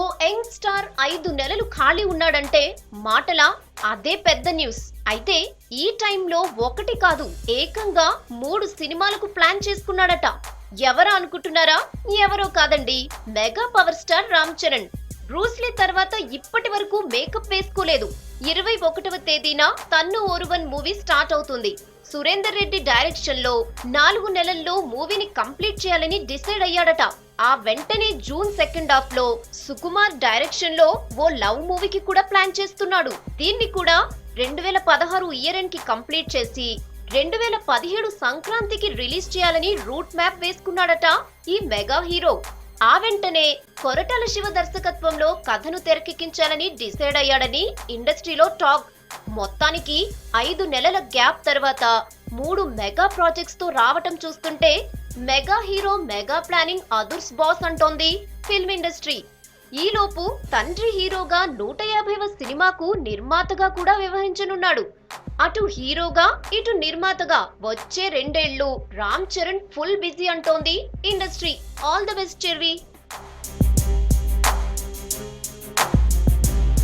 ఓ young star 5 నెలలు ఖాళీ ఉన్నాడంటే మాటలా అదే పెద్ద న్యూస్. అయితే ఈ టైంలో ఒకటి కాదు ఏకంగా 3 సినిమాలకు ప్లాన్ చేసుకున్నాడట. ఎవరా అనుకుంటున్నారా? ఎవరో కాదండి, mega power star Ram Charan. Bruce Lee తర్వాత ఇప్పటి వరకు మేకప్ వేసుకోలేదు. 21వ తేదీన తన్ను ఓరువన్ మూవీ స్టార్ట్ అవుతుంది. సురేందర్ రెడ్డి డైరెక్షన్ లో 4 నెలల్లో మూవీని కంప్లీట్ చేయాలని డిసైడ్ అయ్యాడట. ఆ వెంటనే జూన్ సెకండ్ హాఫ్ లో సుకుమార్ డైరెక్షన్ లో ఓ లవ్ మూవీకి కూడా ప్లాన్ చేస్తున్నాడు. దీన్ని కూడా 2016 ఇయర్ ఎండ్ కి కంప్లీట్ చేసి 2017 సంక్రాంతికి రిలీజ్ చేయాలని రూట్ మ్యాప్ వేసుకున్నాడట ఈ మెగా హీరో. ఆ వెంటనే కొరటాల శివ దర్శకత్వంలో కథను తెరకెక్కించాలని డిసైడ్ అయ్యాడని ఇండస్ట్రీలో టాక్. మొత్తానికి 5 నెలల గ్యాప్ తర్వాత 3 మెగా ప్రాజెక్ట్స్ తో రావటం చూస్తుంటే మెగా హీరో మెగా ప్లానింగ్ అదుర్స్ బాస్ అంటోంది ఫిల్మ్ ఇండస్ట్రీ. ఈలోపు తండ్రి హీరోగా 150వ సినిమాకు నిర్మాతగా కూడా వ్యవహరించనున్నాడు. అటు హీరోగా ఇటు నిర్మాతగా వచ్చే 2 ఏళ్లు రామ్ చరణ్ ఫుల్ బిజీ అంటోంది industry. All the best Charvi.